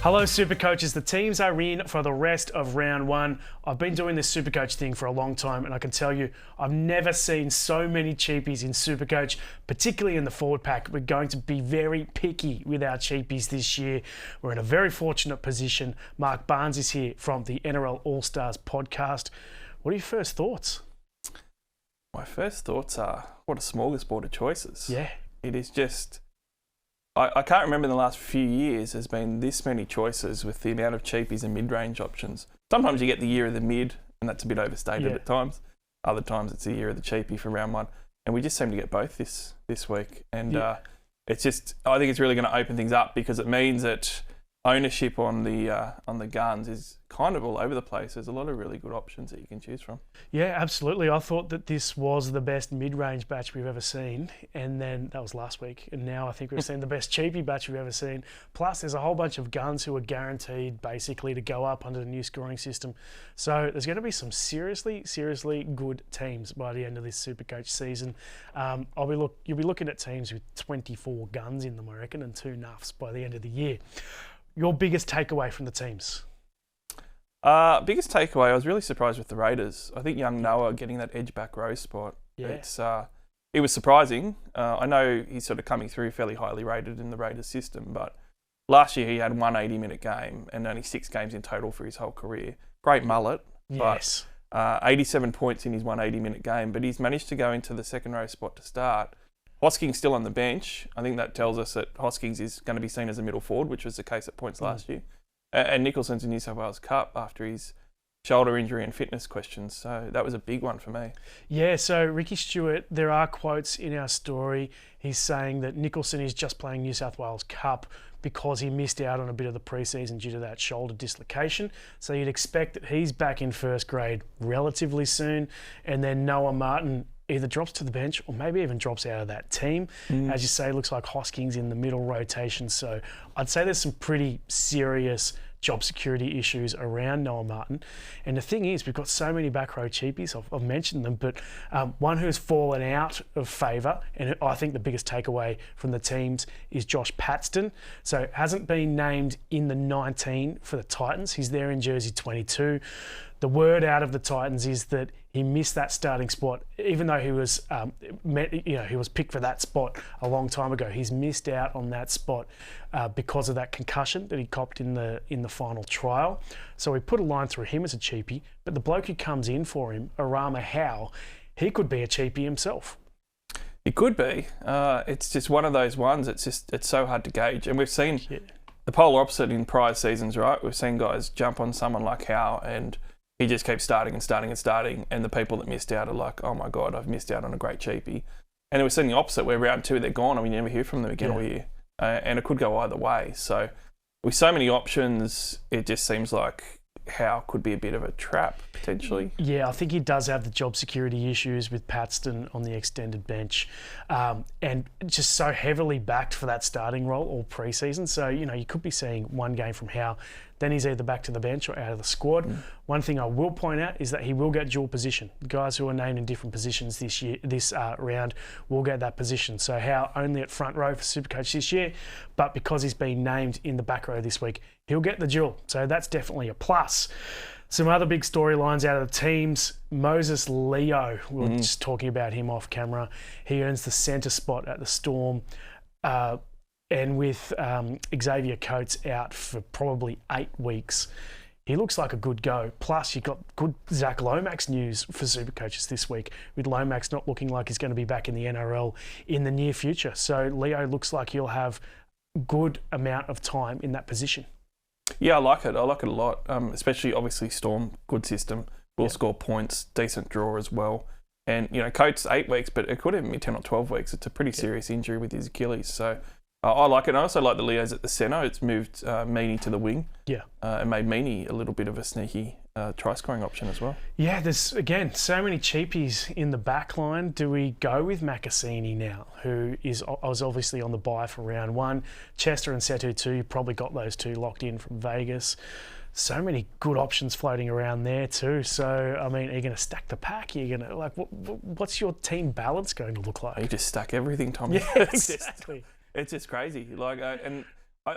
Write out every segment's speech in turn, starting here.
Hello SuperCoaches, the teams are in for the rest of round one. I've been doing this SuperCoach thing for a long time and I can tell you I've never seen so many cheapies in SuperCoach, particularly in the forward pack. We're going to be very picky with our cheapies this year. We're in a very fortunate position. Mark Barnes is here from the NRL All Stars podcast. What are your first thoughts? My first thoughts are, what a smorgasbord of choices. Yeah. It is just... I can't remember in the last few years there's been this many choices with the amount of cheapies and mid-range options. Sometimes you get the year of the mid, and that's a bit overstated at times. Other times it's the year of the cheapie for round one. And we just seem to get both this week. And it's just, I think it's really going to open things up because it means that ownership on the guns is kind of all over the place. There's a lot of really good options that you can choose from. Yeah, absolutely. I thought that this was the best mid-range batch we've ever seen, and then that was last week, and now I think we've seen the best cheapie batch we've ever seen. Plus, there's a whole bunch of guns who are guaranteed basically to go up under the new scoring system. So there's going to be some seriously good teams by the end of this SuperCoach season. You'll be looking at teams with 24 guns in them, I reckon, and 2 nuffs by the end of the year. Your biggest takeaway from the teams? Biggest takeaway, I was really surprised with the Raiders. I think young Noah getting that edge back row spot. Yeah. It was surprising. I know he's sort of coming through fairly highly rated in the Raiders system, but last year he had one 80-minute game and only 6 games in total for his whole career. Great mullet, yes. But 87 points in his 180-minute game, but he's managed to go into the second row spot to start. Hosking's still on the bench. I think that tells us that Hoskins is going to be seen as a middle forward, which was the case at points last year. And Nicholson's in New South Wales Cup after his shoulder injury and fitness questions. So that was a big one for me. Yeah, so Ricky Stewart, there are quotes in our story. He's saying that Nicholson is just playing New South Wales Cup because he missed out on a bit of the preseason due to that shoulder dislocation. So you'd expect that he's back in first grade relatively soon. And then Noah Martin either drops to the bench or maybe even drops out of that team. As you say, looks like Hoskins in the middle rotation. So I'd say there's some pretty serious job security issues around Noah Martin. And the thing is, we've got so many back row cheapies, I've mentioned them, but one who's fallen out of favour, and I think the biggest takeaway from the teams is Josh Patston. So hasn't been named in the 19 for the Titans. He's there in jersey 22. The word out of the Titans is that he missed that starting spot, even though he was, he was picked for that spot a long time ago. He's missed out on that spot because of that concussion that he copped in the final trial. So we put a line through him as a cheapie, but the bloke who comes in for him, ARAMA Howe, he could be a cheapie himself. He could be. It's just one of those ones. It's so hard to gauge, and we've seen the polar opposite in prior seasons, right? We've seen guys jump on someone like Howe and he just keeps starting, and the people that missed out are like, oh my God, I've missed out on a great cheapie. And then we're seeing the opposite, where round 2 they're gone and we never hear from them again all year. And it could go either way. So with so many options, it just seems like Howe could be a bit of a trap, potentially. Yeah, I think he does have the job security issues with Patston on the extended bench, and just so heavily backed for that starting role all pre-season. So, you could be seeing one game from Howe, then he's either back to the bench or out of the squad. One thing I will point out is that he will get dual position. The guys who are named in different positions this round will get that position. So Howe only at front row for SuperCoach this year, but because he's been named in the back row this week, he'll get the dual. So that's definitely a plus. Some other big storylines out of the teams. Moses Leo, we were just talking about him off camera. He earns the centre spot at the Storm. And with Xavier Coates out for probably 8 weeks, he looks like a good go. Plus, you've got good Zach Lomax news for SuperCoaches this week, with Lomax not looking like he's going to be back in the NRL in the near future. So Leo looks like he'll have good amount of time in that position. Yeah, I like it. I like it a lot, especially obviously Storm, good system, will score points, decent draw as well. And, Coates 8 weeks, but it could even be 10 or 12 weeks. It's a pretty serious injury with his Achilles. So I like it. And I also like the Leos at the centre. It's moved Meaney to the wing. Yeah. And made Meaney a little bit of a sneaky try-scoring option as well. Yeah, there's, again, so many cheapies in the back line. Do we go with Macassini now, who was obviously on the bye for round 1? Chester and Setu too, you probably got those 2 locked in from Vegas. So many good options floating around there too. So, I mean, are you going to stack the pack? Are you going to, what's your team balance going to look like? You just stack everything, Tommy. Yeah, exactly. It's just crazy. And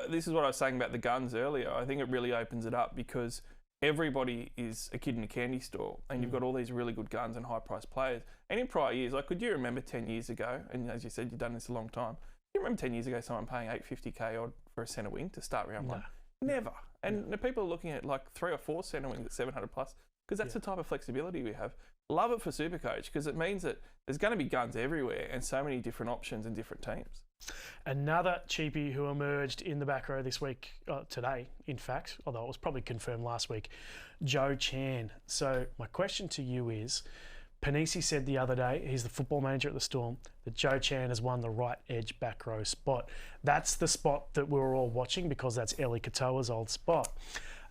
this is what I was saying about the guns earlier. I think it really opens it up because everybody is a kid in a candy store, and you've got all these really good guns and high-priced players. And in prior years, like, could you remember 10 years ago, and as you said, you've done this a long time, you remember 10 years ago someone paying $850K odd for a centre wing to start round one? Never. And the people are looking at like 3 or 4 centre wings at 700 plus, because that's the type of flexibility we have. Love it for SuperCoach, because it means that there's going to be guns everywhere and so many different options and different teams. Another cheapie who emerged in the back row this week, today, in fact, although it was probably confirmed last week, Joe Chan. So my question to you is, Panisi said the other day, he's the football manager at the Storm, that Joe Chan has won the right edge back row spot. That's the spot that we were all watching because that's Eli Katoa's old spot.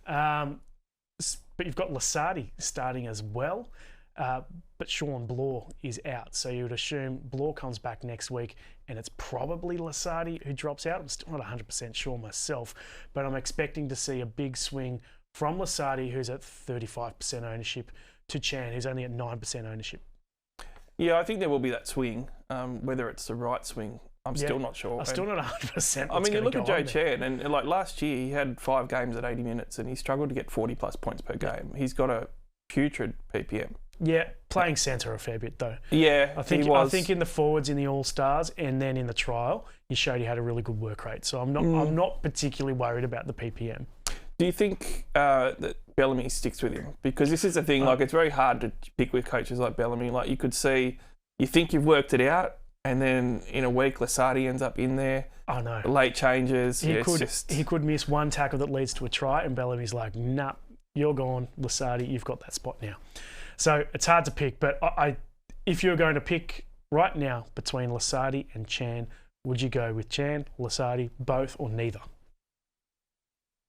But you've got LISATI starting as well. But Sean Blore is out, so you would assume Blore comes back next week, and it's probably LISATI who drops out. I'm still not 100% sure myself, but I'm expecting to see a big swing from LISATI, who's at 35% ownership, to Chan, who's only at 9% ownership. Yeah, I think there will be that swing. Whether it's the right swing, I'm still not sure. I'm still not 100%. I mean, you look at Joe Chan, and like last year, he had 5 games at 80 minutes, and he struggled to get 40 plus points per game. He's got a putrid PPM. Yeah, playing centre a fair bit though. Yeah, I think in the forwards in the All Stars and then in the trial, you showed he had a really good work rate. So I'm not particularly worried about the PPM. Do you think that Bellamy sticks with him? Because this is the thing, like, it's very hard to pick with coaches like Bellamy. Like, you could see, you think you've worked it out, and then in a week, LISATI ends up in there. I know. Late changes. He could miss one tackle that leads to a try, and Bellamy's like, nah, you're gone, LISATI, you've got that spot now. So it's hard to pick, but if you're going to pick right now between LISATI and Chan, would you go with Chan, LISATI, both, or neither?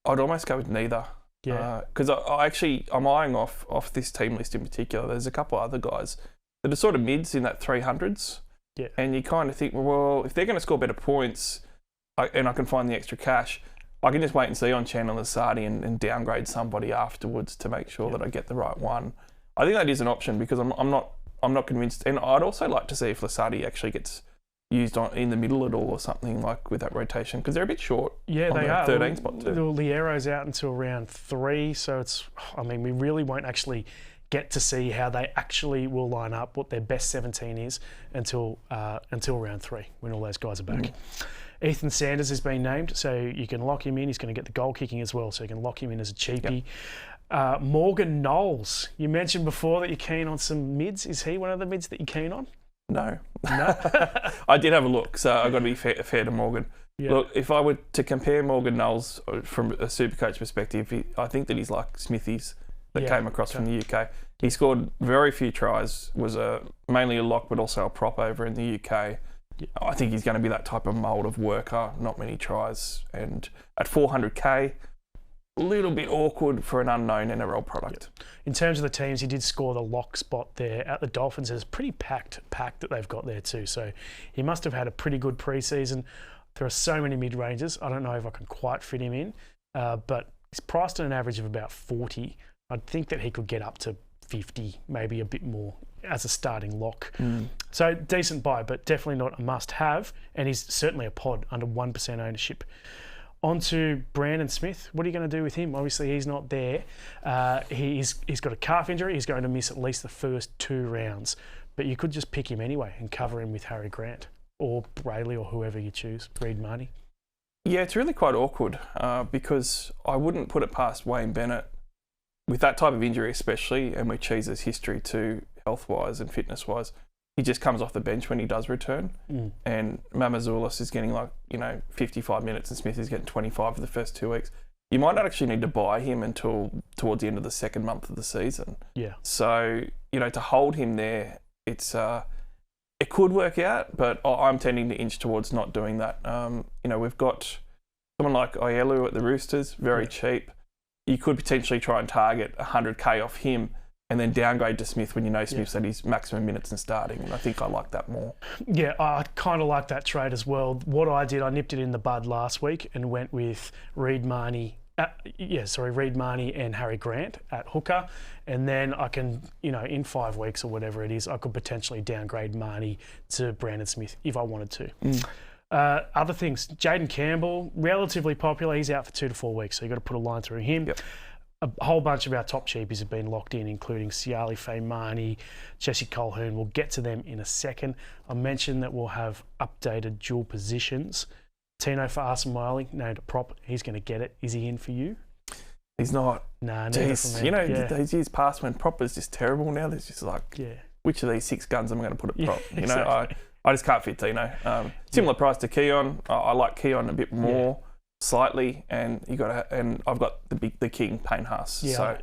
I'd almost go with neither. Yeah. Because I'm eyeing off this team list in particular. There's a couple of other guys that are sort of mids in that 300s. Yeah. And you kind of think, well, if they're going to score better points, and I can find the extra cash, I can just wait and see on Chan and LISATI and downgrade somebody afterwards to make sure that I get the right one. I think that is an option because I'm not convinced, and I'd also like to see if LISATI actually gets used in the middle at all or something, like with that rotation, because they're a bit short. Yeah, they are. 13 spot too. The Liero's out until round 3, so we really won't actually get to see how they actually will line up, what their best 17 is until round 3 when all those guys are back. Ethan Sanders has been named, so you can lock him in. He's going to get the goal kicking as well, so you can lock him in as a cheapie. Yep. Morgan Knowles, you mentioned before that you're keen on some mids. Is he one of the mids that you're keen on? No. I did have a look, so I've got to be fair to Morgan. Yeah. Look, if I were to compare Morgan Knowles from a SuperCoach perspective, I think that he's like Smithies that came across from the UK. He scored very few tries, was mainly a lock but also a prop over in the UK. Yeah. I think he's going to be that type of mould of worker, not many tries. And at 400K, a little bit awkward for an unknown NRL product. Yep. In terms of the teams, he did score the lock spot there at the Dolphins. It's pretty packed that they've got there too. So he must have had a pretty good preseason. There are so many mid-ranges. I don't know if I can quite fit him in, but he's priced at an average of about 40. I'd think that he could get up to 50, maybe a bit more as a starting lock. So decent buy, but definitely not a must-have. And he's certainly a pod under 1% ownership. On to Brandon Smith. What are you going to do with him? Obviously, he's not there. He's got a calf injury. He's going to miss at least the first 2 rounds. But you could just pick him anyway and cover him with Harry Grant or Brayley or whoever you choose, Reed Marnie. Yeah, it's really quite awkward because I wouldn't put it past Wayne Bennett with that type of injury especially, and with Cheese's history too, health-wise and fitness-wise. He just comes off the bench when he does return. And Mamazoulis is getting 55 minutes and Smith is getting 25 for the first 2 weeks. You might not actually need to buy him until towards the end of the second month of the season. Yeah. So, to hold him there, it could work out, but I'm tending to inch towards not doing that. We've got someone like ATIVALU at the Roosters, very cheap. You could potentially try and target 100K off him and then downgrade to Smith when Smith's at his maximum minutes and starting. And I think I like that more. Yeah, I kind of like that trade as well. What I did, I nipped it in the bud last week and went with Reed Marnie and Harry Grant at hooker. And then I can, in 5 weeks or whatever it is, I could potentially downgrade Marnie to Brandon Smith if I wanted to. Other things, Jayden Campbell, relatively popular. He's out for 2 to 4 weeks, so you've got to put a line through him. Yep. A whole bunch of our top cheapies have been locked in, including Siali Faimani, Jesse Colquhoun. We'll get to them in a second. I mentioned that we'll have updated dual positions. Tino for Arson Miley, named a prop. He's going to get it. Is he in for you? He's not. Nah, neither for me. You know, those years past when prop was just terrible. Now there's just like, yeah, which of these 6 guns am I going to put at prop? Yeah, you know, exactly. I just can't fit Tino. Similar price to Keon. I like Keon a bit more, slightly, and I've got the king Payne Haas. Yeah. So,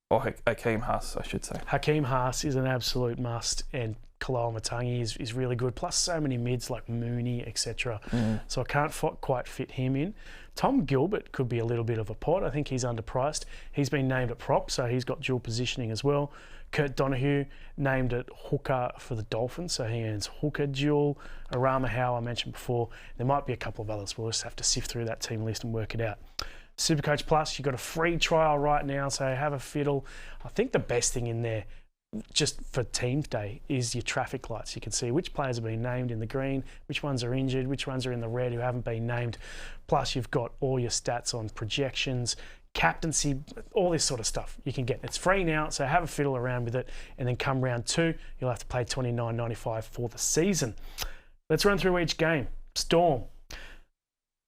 or Hakeem Haas, I should say. Hakeem Haas is an absolute must, and Kaloa Matangi is really good. Plus, so many mids like Mooney, etc. So I can't quite fit him in. Tom Gilbert could be a little bit of a pot. I think he's underpriced. He's been named at prop, so he's got dual positioning as well. Kurt Donoghue named at hooker for the Dolphins, so he earns hooker dual. ARAMA Howe, I mentioned before. There might be a couple of others. We'll just have to sift through that team list and work it out. SuperCoach Plus, you've got a free trial right now, so have a fiddle. I think the best thing in there, just for Teams Day, is your traffic lights. You can see which players have been named in the green, which ones are injured, which ones are in the red who haven't been named. Plus, you've got all your stats on projections, captaincy, all this sort of stuff you can get. It's free now, so have a fiddle around with it. And then come round 2, you'll have to pay $29.95 for the season. Let's run through each game. Storm.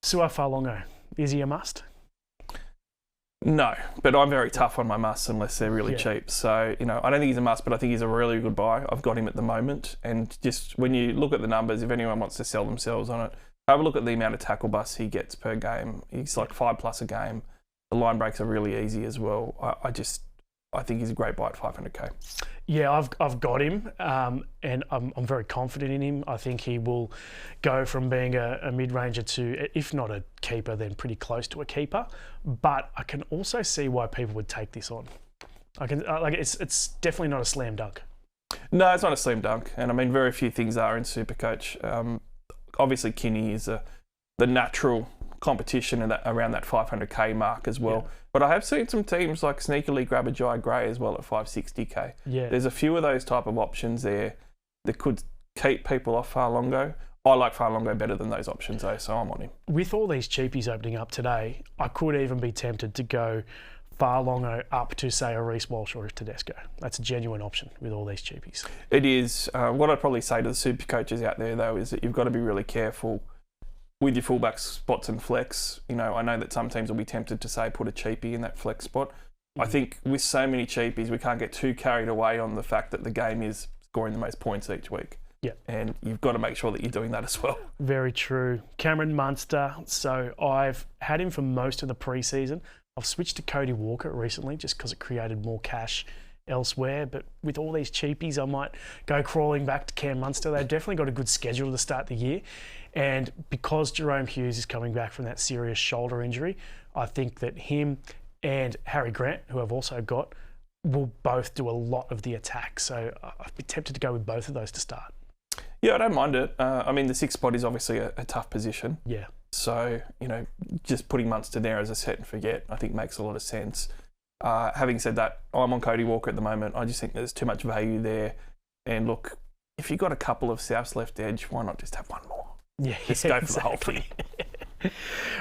Sua Falongo. Is he a must? No, but I'm very tough on my musts unless they're really cheap. So, you know, I don't think he's a must, but I think he's a really good buy. I've got him at the moment. And just when you look at the numbers, if anyone wants to sell themselves on it, have a look at the amount of tackle busts he gets per game. He's like 5+ a game. The line breaks are really easy as well. I think he's a great buy at 500k. Yeah, I've got him, and I'm very confident in him. I think he will go from being a mid-ranger to, if not a keeper, then pretty close to a keeper. But I can also see why people would take this on. It's definitely not a slam dunk. No, it's not a slam dunk, and I mean very few things are in SuperCoach. Obviously, Kinney is the natural competition around that 500k mark as well. Yeah. But I have seen some teams like sneakily grab a Jai Gray as well at 560k. Yeah. There's a few of those type of options there that could keep people off Farlongo. I like Farlongo better than those options though, so I'm on him. With all these cheapies opening up today, I could even be tempted to go Farlongo up to, say, a Reece Walsh or a Tedesco. That's a genuine option with all these cheapies. It is. What I'd probably say to the super coaches out there though is that you've got to be really careful with your fullback spots and flex. You know, I know that some teams will be tempted to say put a cheapie in that flex spot. I think with so many cheapies, we can't get too carried away on the fact that the game is scoring the most points each week. Yeah. And you've got to make sure that you're doing that as well. Very true. Cameron Munster. So I've had him for most of the preseason. I've switched to Cody Walker recently just because it created more cash elsewhere. But with all these cheapies, I might go crawling back to Cam Munster. They've definitely got a good schedule to start the year. And because Jerome Hughes is coming back from that serious shoulder injury, I think that him and Harry Grant, who I've also got, will both do a lot of the attack. So I'd be tempted to go with both of those to start. Yeah, I don't mind it. I mean, the 6 spot is obviously a tough position. Yeah. So, you know, just putting Munster there as a set and forget, I think makes a lot of sense. Having said that, I'm on Cody Walker at the moment. I just think there's too much value there. And look, if you've got a couple of Souths left edge, why not just have one more? Yeah, just go for the whole thing.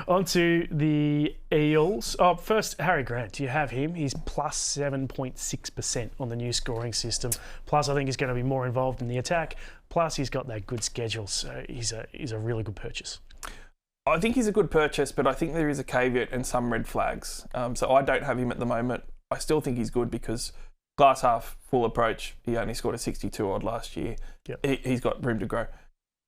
On to the Eels. Oh, first, Harry Grant. Do you have him? He's plus 7.6% on the new scoring system. Plus, I think he's going to be more involved in the attack. Plus, he's got that good schedule, so he's a really good purchase. I think he's a good purchase, but I think there is a caveat and some red flags. So I don't have him at the moment. I still think he's good because glass half full approach, he only scored a 62 odd last year. Yep. He's got room to grow.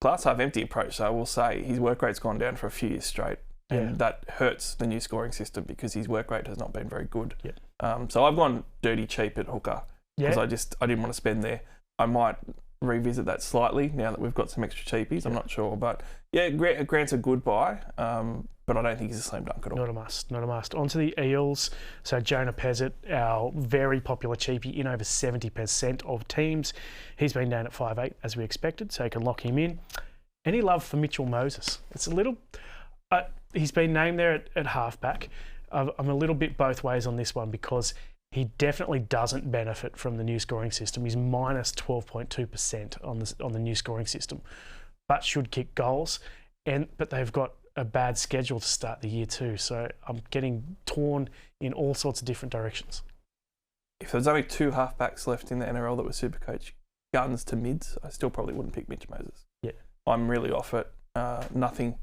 Glass half empty approach, so I will say his work rate's gone down for a few years straight. And that hurts the new scoring system because his work rate has not been very good. Yep. So I've gone dirty cheap at hooker because I didn't want to spend there. I might revisit that slightly now that we've got some extra cheapies. I'm not sure, but yeah, Grant's a good buy, but I don't think he's a slam dunk at all. Not a must. On to the Eels. So Jonah Pezzett, our very popular cheapie in over 70% of teams. He's been down at 5'8", as we expected, so you can lock him in. Any love for Mitchell Moses? It's a little... he's been named there at halfback. I'm a little bit both ways on this one because he definitely doesn't benefit from the new scoring system. He's minus 12.2% on the new scoring system, but should kick goals. but they've got a bad schedule to start the year too. So I'm getting torn in all sorts of different directions. If there was only 2 halfbacks left in the NRL that were SuperCoach guns to mids, I still probably wouldn't pick Mitch Moses. Yeah. I'm really off it. Nothing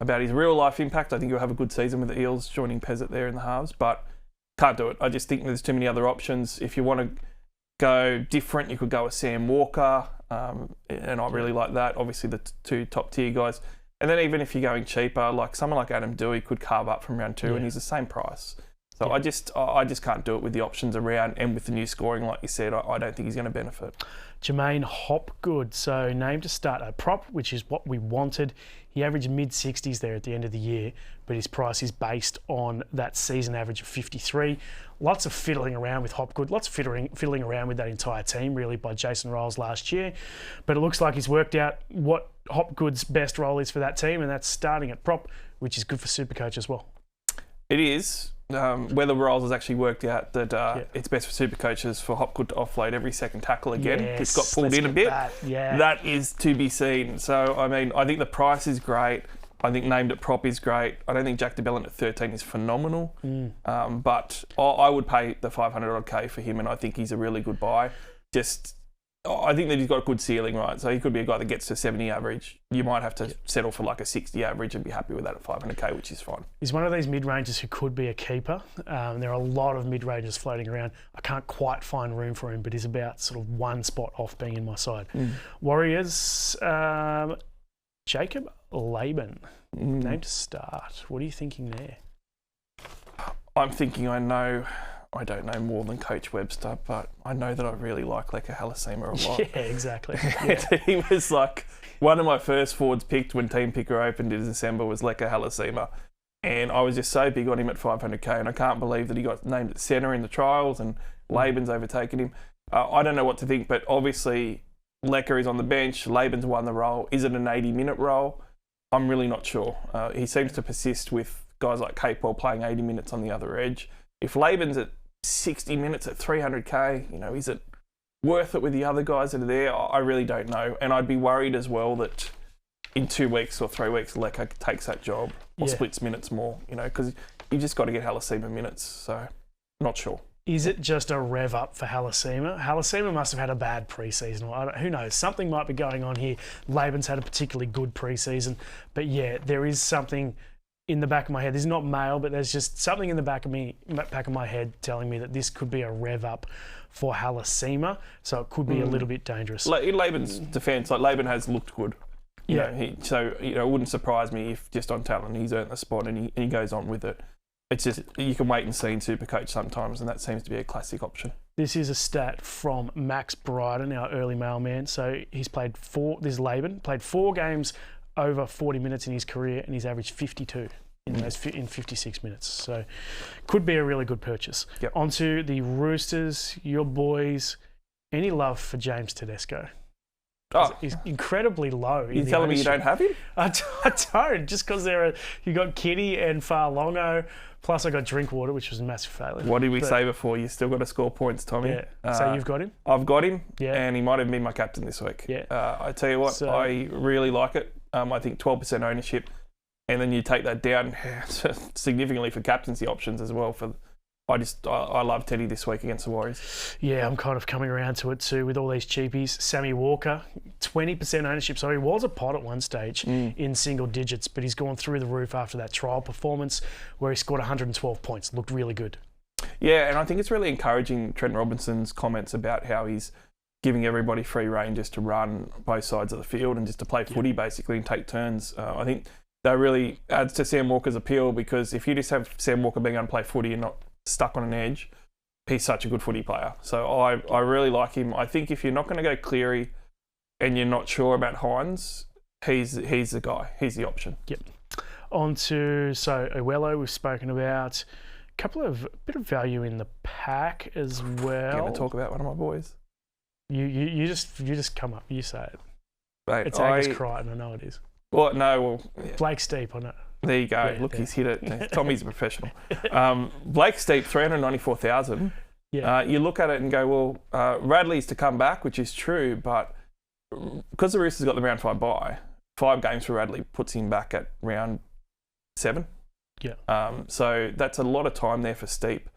about his real life impact. I think he'll have a good season with the Eels, joining Pezzett there in the halves, but can't do it. I just think there's too many other options. If you want to go different, you could go with Sam Walker, and I really like that. Obviously, the 2 top tier guys. And then even if you're going cheaper, like someone like Adam Dewey could carve up from round 2, and he's the same price. So I just can't do it with the options around, and with the new scoring, like you said, I don't think he's going to benefit. Jermaine Hopgood, so named to start a prop, which is what we wanted. He averaged mid-60s there at the end of the year, but his price is based on that season average of 53. Lots of fiddling around with Hopgood, lots of fiddling around with that entire team, really, by Jason Riles last year. But it looks like he's worked out what Hopgood's best role is for that team, and that's starting at prop, which is good for SuperCoach as well. It is. Whether Riles has actually worked out that it's best for SuperCoaches for Hopgood to offload every second tackle again. It's got pulled in a bit. That is to be seen. So, I mean, I think the price is great. I think named at prop is great. I don't think Jack DeBellin at 13 is phenomenal. But I would pay the 500k for him, and I think he's a really good buy. I think that he's got a good ceiling, right? So he could be a guy that gets to 70 average. You might have to settle for like a 60 average and be happy with that at 500k, which is fine. He's one of these mid-rangers who could be a keeper. There are a lot of mid-rangers floating around. I can't quite find room for him, but he's about sort of 1 spot off being in my side. Warriors, Jacob Laban, named to start. What are you thinking there? I'm thinking I don't know more than Coach Webster, but I know that I really like Leka Halasima a lot. Yeah, exactly. He was like one of my first forwards picked when Team Picker opened in December was Leka Halasima. And I was just so big on him at 500k, and I can't believe that he got named at centre in the trials and Laban's overtaken him. I don't know what to think, but obviously Leka is on the bench. Laban's won the role. Is it an 80-minute role? I'm really not sure. He seems to persist with guys like CAMPBELL playing 80 minutes on the other edge. If Laban's at 60 minutes at 300k, is it worth it with the other guys that are there? I really don't know. And I'd be worried as well that in 2 weeks or 3 weeks, Leka takes that job or splits minutes more, because you just got to get Halasima minutes. So, not sure. Is it just a rev up for Halasima? Halasima must have had a bad preseason. Who knows? Something might be going on here. Laban's had a particularly good preseason. But yeah, there is something in the back of my head. This is not male, but there's just something in the back of my head telling me that this could be a rev up for Halasima. So it could be a little bit dangerous. In Laban's defence, Laban has looked good. It wouldn't surprise me if just on talent he's earned the spot and he goes on with it. It's just, you can wait and see in SuperCoach sometimes, and that seems to be a classic option. This is a stat from Max Bryden, our early mailman. So he's played Laban, played 4 games over 40 minutes in his career, and he's averaged 52 in 56 minutes. So could be a really good purchase. Yep. Onto the Roosters, your boys. Any love for James Tedesco? He's incredibly low. You're telling me you don't have him? I don't, just because you got Kitty and Farlongo, plus I got Drinkwater, which was a massive failure. What did we say before? You still got to score points, Tommy. Yeah. So you've got him? I've got him, and he might have been my captain this week. Yeah. I tell you what, I really like it. I think 12% ownership, and then you take that down significantly for captaincy options as well. I love Teddy this week against the Warriors. Yeah, I'm kind of coming around to it too with all these cheapies. Sammy Walker, 20% ownership. So he was a pot at one stage in single digits, but he's gone through the roof after that trial performance where he scored 112 points. Looked really good. Yeah, and I think it's really encouraging Trent Robinson's comments about how he's giving everybody free rein just to run both sides of the field and just to play footy basically and take turns. I think that really adds to Sam Walker's appeal, because if you just have Sam Walker being able to play footy and not stuck on an edge, he's such a good footy player. So I really like him. I think if you're not going to go Cleary and you're not sure about Hines, he's the guy. He's the option. Yep. On to, Uello we've spoken about. A bit of value in the pack as well. Going to talk about one of my boys. You just come up. You say it. Mate, it's Angus Crichton. I know it is. Well, no. Well, Blake Steep on it. There you go. Look, he's hit it. Tommy's a professional. Blake Steep, 394,000. Yeah. You look at it and go, well, Radley's to come back, which is true, but because the Roosters got the round 5 bye, Yeah. 5 games for Radley puts him back at round 7. Yeah. So that's a lot of time there for Steep.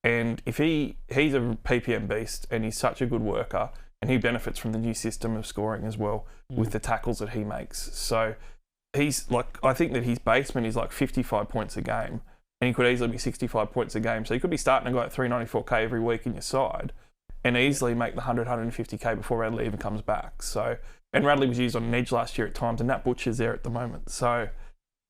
And if he's a PPM beast and he's such a good worker and he benefits from the new system of scoring as well with the tackles that he makes. So he's like, I think that his basement is like 55 points a game and he could easily be 65 points a game. So you could be starting a guy at 394k every week in your side and easily make the 100, 150k before Radley even comes back. So, and Radley was used on an edge last year at times and Nat Butcher's there at the moment. So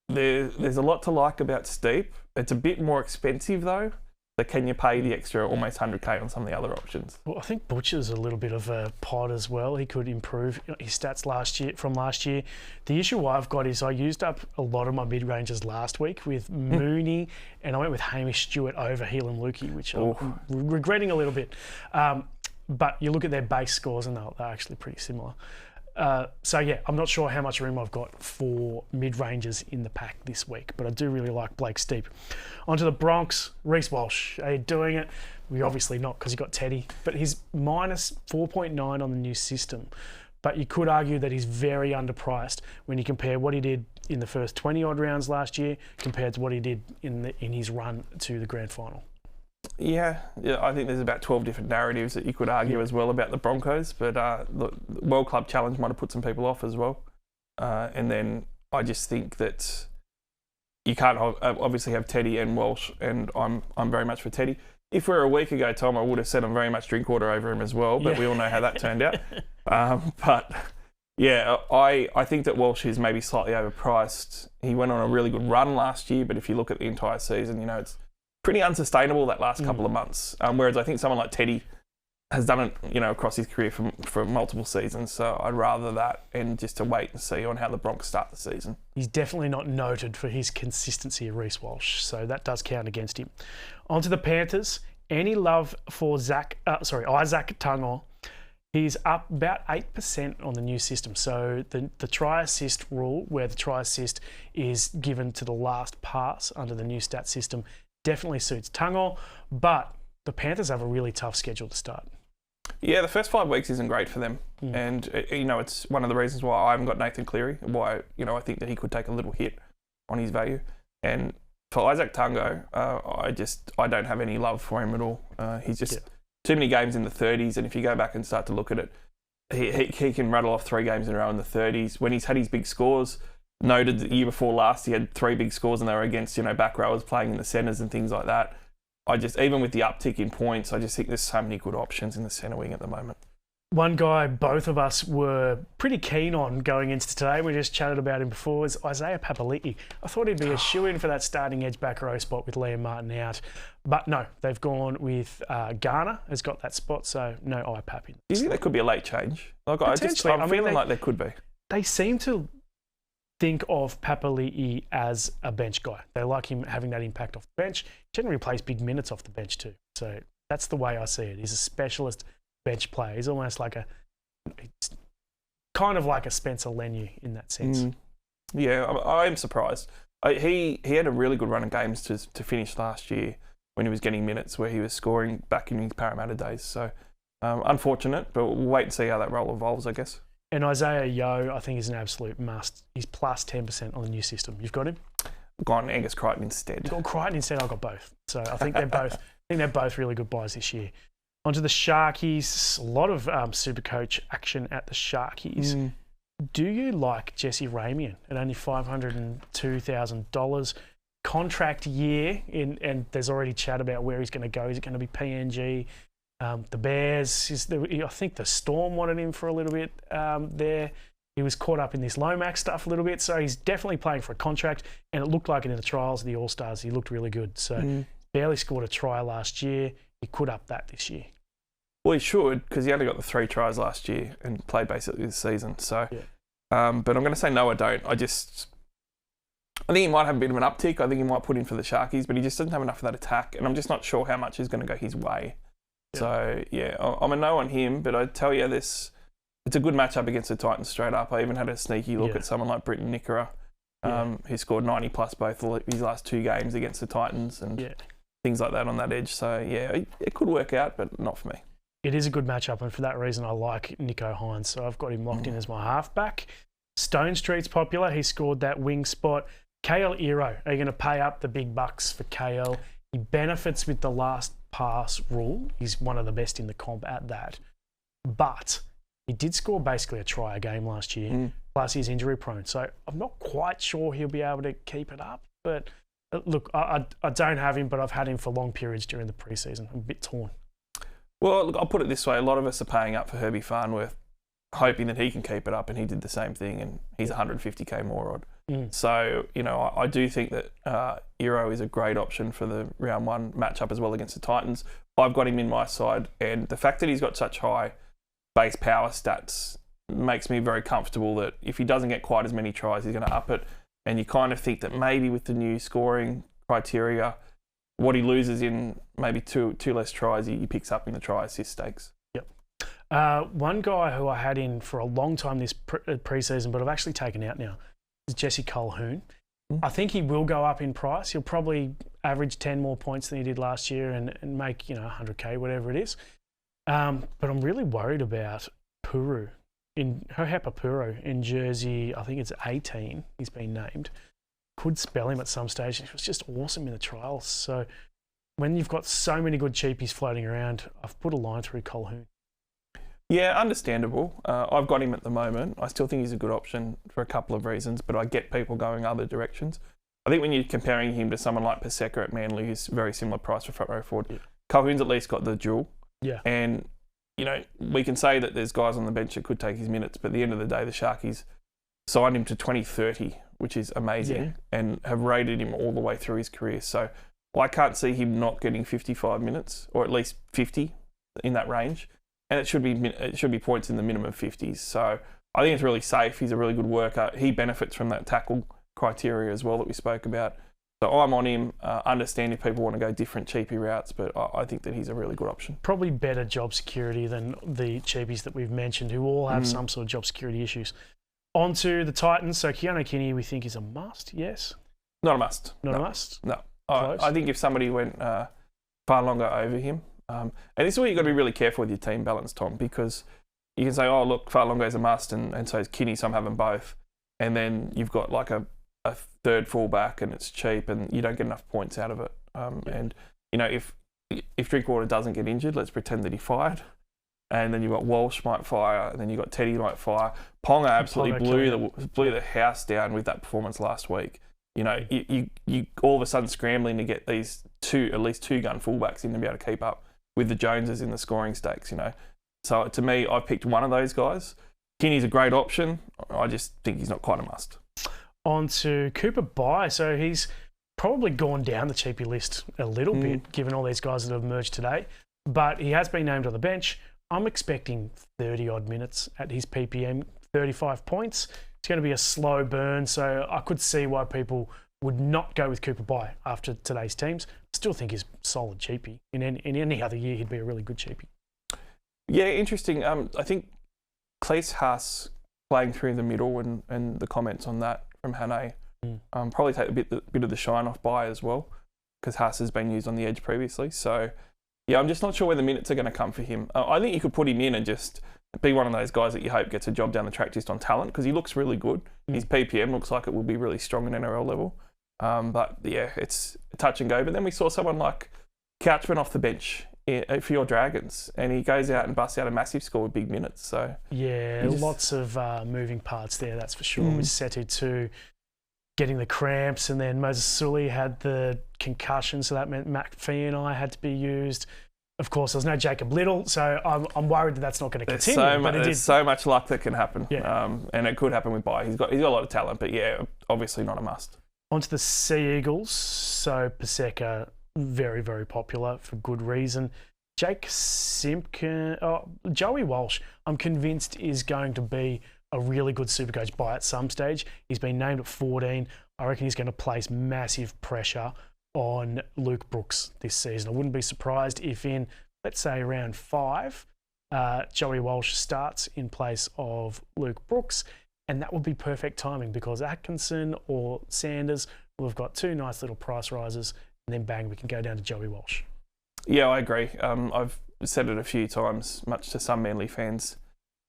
there's a lot to like about Steep. It's a bit more expensive though. So can you pay the extra almost 100k on some of the other options? Well, I think Butcher's a little bit of a pod as well. He could improve his stats from last year. The issue I've got is I used up a lot of my mid-rangers last week with Mooney, and I went with Hamish Stewart over Heelan Lukey, which I'm regretting a little bit. But you look at their base scores and they're actually pretty similar. So yeah, I'm not sure how much room I've got for mid-rangers in the pack this week, but I do really like Blake Steep. Onto the Broncs, Reece Walsh. Are you doing it? We obviously not because he got Teddy, but he's minus 4.9 on the new system. But you could argue that he's very underpriced when you compare what he did in the first 20 odd rounds last year compared to what he did in his run to the grand final. Yeah, I think there's about 12 different narratives that you could argue as well about the Broncos, but the World Club Challenge might have put some people off as well. And then I just think that you can't obviously have Teddy and Walsh, and I'm very much for Teddy. If we were a week ago, Tom, I would have said I'm very much Drinkwater over him as well, but we all know how that turned out. But yeah, I think that Walsh is maybe slightly overpriced. He went on a really good run last year, but if you look at the entire season, it's pretty unsustainable that last couple of months. Whereas I think someone like Teddy has done it, across his career for multiple seasons. So I'd rather that and just to wait and see on how the Broncos start the season. He's definitely not noted for his consistency of Reece Walsh, so that does count against him. On to the Panthers. Any love for Isaac Tungo? He's up about 8% on the new system. So the try assist rule, where the try assist is given to the last pass under the new stat system, definitely suits Tungo, but the Panthers have a really tough schedule to start. Yeah, the first 5 weeks isn't great for them. And, it's one of the reasons why I haven't got Nathan Cleary, why, I think that he could take a little hit on his value. And for Isaac Tungo, I don't have any love for him at all. He's just too many games in the 30s. And if you go back and start to look at it, he can rattle off 3 games in a row in the 30s. When he's had his big scores, noted that the year before last, he had 3 big scores and they were against, back rowers playing in the centres and things like that. Even with the uptick in points, I just think there's so many good options in the centre wing at the moment. One guy both of us were pretty keen on going into today, we just chatted about him before, is Isaiah Papali'i. I thought he'd be a shoo-in for that starting edge back row spot with Liam Martin out. But no, they've gone with Garner has got that spot, so no IPAP in. Do you think there could be a late change? I'm feeling like there could be. They seem to think of Papali'i as a bench guy. They like him having that impact off the bench. Generally plays big minutes off the bench too. So that's the way I see it. He's a specialist bench player. He's almost like kind of like a Spencer Leniu in that sense. Yeah, I am surprised. He had a really good run of games to finish last year when he was getting minutes where he was scoring back in his Parramatta days. So unfortunate, but we'll wait and see how that role evolves, I guess. And Isaiah Yeo, I think, is an absolute must. He's plus 10% on the new system. You've got him? I've gone Angus Crichton instead. You've got Crichton instead. I've got both. So I think they're both really good buys this year. Onto the Sharkies. A lot of SuperCoach action at the Sharkies. Do you like Jesse Ramian at only $502,000? Contract year, and there's already chat about where he's going to go. Is it going to be PNG? The Bears, I think the Storm wanted him for a little bit there. He was caught up in this Lomax stuff a little bit, so he's definitely playing for a contract, and it looked like it in the trials of the All Stars. He looked really good. So barely scored a try last year. He could up that this year. Well, he should, because he only got the 3 tries last year and played basically this season. So, but I'm going to say no, I don't. I think he might have a bit of an uptick. I think he might put in for the Sharkies, but he just doesn't have enough of that attack, and I'm just not sure how much is going to go his way. So, yeah, I'm a no on him, but I tell you this, it's a good matchup against the Titans straight up. I even had a sneaky look at someone like Britton Nickera, who scored 90 plus both his last 2 games against the Titans and things like that on that edge. So, yeah, it could work out, but not for me. It is a good matchup, and for that reason, I like Nicho Hines. So I've got him locked in as my halfback. Stone Street's popular. He scored that wing spot. KL Ero, are you going to pay up the big bucks for KL? He benefits with the last pass rule. He's one of the best in the comp at that. But he did score basically a try a game last year, plus he's injury prone. So I'm not quite sure he'll be able to keep it up. But look, I don't have him, but I've had him for long periods during the preseason. I'm a bit torn. Well, look, I'll put it this way. A lot of us are paying up for Herbie Farnworth, hoping that he can keep it up, and he did the same thing, and he's 150k more odd. So, you know, I do think that Ero is a great option for the round one matchup as well against the Titans. I've got him in my side, and the fact that he's got such high base power stats makes me very comfortable that if he doesn't get quite as many tries, he's going to up it. And you kind of think that maybe with the new scoring criteria, what he loses in maybe two less tries, he picks up in the try assist stakes. One guy who I had in for a long time this preseason, but I've actually taken out now, is Jesse Colquhoun. I think he will go up in price. He'll probably average 10 more points than he did last year and make, 100k, whatever it is. But I'm really worried about Puru, Hohepa Puru in jersey, I think it's 18, he's been named. Could spell him at some stage. It was just awesome in the trials. So when you've got so many good cheapies floating around, I've put a line through Colquhoun. Yeah, understandable. I've got him at the moment. I still think he's a good option for a couple of reasons, but I get people going other directions. I think when you're comparing him to someone like Paseka at Manly, who's very similar price for front row forward, Colquhoun's at least got the dual. Yeah. And, we can say that there's guys on the bench that could take his minutes, but at the end of the day, the Sharkies signed him to 2030, which is amazing, and have rated him all the way through his career. So I can't see him not getting 55 minutes, or at least 50 in that range. And it should be points in the minimum 50s. So I think it's really safe. He's a really good worker. He benefits from that tackle criteria as well that we spoke about. So I'm on him. Understand if people want to go different cheapie routes, but I think that he's a really good option. Probably better job security than the cheapies that we've mentioned, who all have some sort of job security issues. On to the Titans. So Keanu Kinney, we think, is a must, yes? Not a must. Not a must? No. I think if somebody went far longer over him, and this is where you've got to be really careful with your team balance, Tom, because you can say, oh, look, Farlongo is a must, and so is Kinney, so I'm having both. And then you've got like a third fullback and it's cheap and you don't get enough points out of it. And, if Drinkwater doesn't get injured, let's pretend that he fired. And then you've got Walsh might fire, and then you've got Teddy might fire. Ponga absolutely blew the house down with that performance last week. You all of a sudden scrambling to get these at least two gun fullbacks in to be able to keep up with the Joneses in the scoring stakes, So to me, I've picked one of those guys. Kinney's a great option. I just think he's not quite a must. On to Cooper Bye. So he's probably gone down the cheapie list a little bit, given all these guys that have emerged today. But he has been named on the bench. I'm expecting 30-odd minutes at his PPM, 35 points. It's going to be a slow burn, so I could see why people would not go with Cooper Bye after today's teams. Still think he's solid cheapie. In any other year, he'd be a really good cheapie. Yeah, interesting. I think Claes Haas playing through the middle and the comments on that from Hannay probably take a bit of the shine off Bye as well, because Haas has been used on the edge previously. So, yeah, I'm just not sure where the minutes are going to come for him. I think you could put him in and just be one of those guys that you hope gets a job down the track just on talent, because he looks really good. His PPM looks like it will be really strong at NRL level. But yeah, it's a touch and go. But then we saw someone like Couchman off the bench for your Dragons, and he goes out and busts out a massive score with big minutes. So yeah, lots of moving parts there, that's for sure. With Setu too getting the cramps, and then Moses Sully had the concussion, so that meant McPhee and I had to be used. Of course, there's no Jacob Little, so I'm worried that that's not going to continue. There's so much luck that can happen, and it could happen with Bye. He's got a lot of talent, but yeah, obviously not a must. On to the Sea Eagles. So Paseka, very, very popular for good reason. Jake Simpkin, Joey Walsh, I'm convinced is going to be a really good Supercoach buy at some stage. He's been named at 14. I reckon he's going to place massive pressure on Luke Brooks this season. I wouldn't be surprised if in, let's say, round 5, Joey Walsh starts in place of Luke Brooks, and that would be perfect timing because Atkinson or Sanders will have got two nice little price rises, and then bang, we can go down to Joey Walsh. Yeah, I agree. I've said it a few times, much to some Manly fans'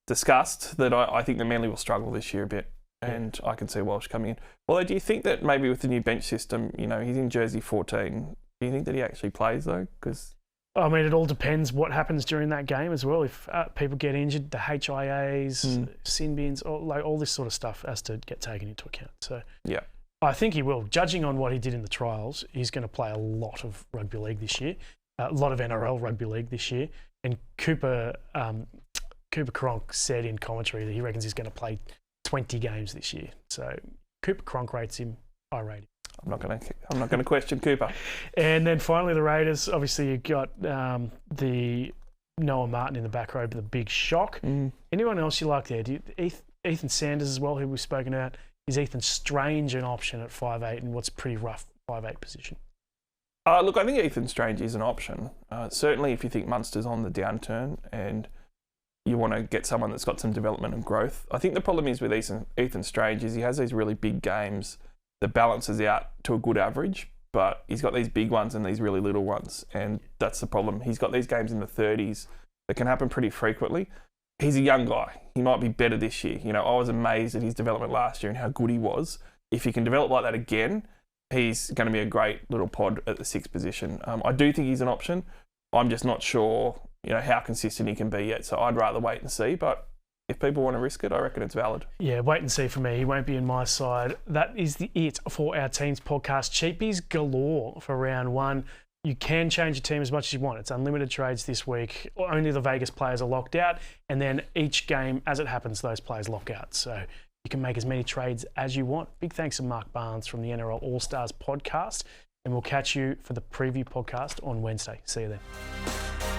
disgust, that I think the Manly will struggle this year a bit. and I can see Walsh coming in. Although, do you think that maybe with the new bench system, you know, he's in jersey 14, do you think that he actually plays though? Because I mean, it all depends what happens during that game as well. If people get injured, the HIAs, sin bins, all this sort of stuff has to get taken into account. So yeah, I think he will. Judging on what he did in the trials, he's going to play a lot of rugby league this year, a lot of NRL rugby league this year. And Cooper Cronk said in commentary that he reckons he's going to play 20 games this year. So Cooper Cronk rates him, I rate him. I'm not going to question Cooper. And then finally the Raiders. Obviously, you've got the Noah Martin in the back row, the big shock. Anyone else you like there? Ethan Sanders as well, who we've spoken about. Is Ethan Strange an option at 5'8" and what's pretty rough 5'8" position? Look, I think Ethan Strange is an option. Certainly, if you think Munster's on the downturn and you want to get someone that's got some development and growth. I think the problem is with Ethan Strange is he has these really big games that balances out to a good average, but he's got these big ones and these really little ones, and that's the problem. He's got these games in the 30s that can happen pretty frequently. He's a young guy. He might be better this year. You know, I was amazed at his development last year and how good he was. If he can develop like that again, he's going to be a great little pod at the 6th position. I do think he's an option. I'm just not sure, you know, how consistent he can be yet. So I'd rather wait and see. But if people want to risk it, I reckon it's valid. Yeah, wait and see for me. He won't be in my side. That is it for our teams podcast. Cheapies galore for round 1. You can change your team as much as you want. It's unlimited trades this week. Only the Vegas players are locked out. And then each game, as it happens, those players lock out. So you can make as many trades as you want. Big thanks to Mark Barnes from the NRL All Stars podcast. And we'll catch you for the preview podcast on Wednesday. See you then.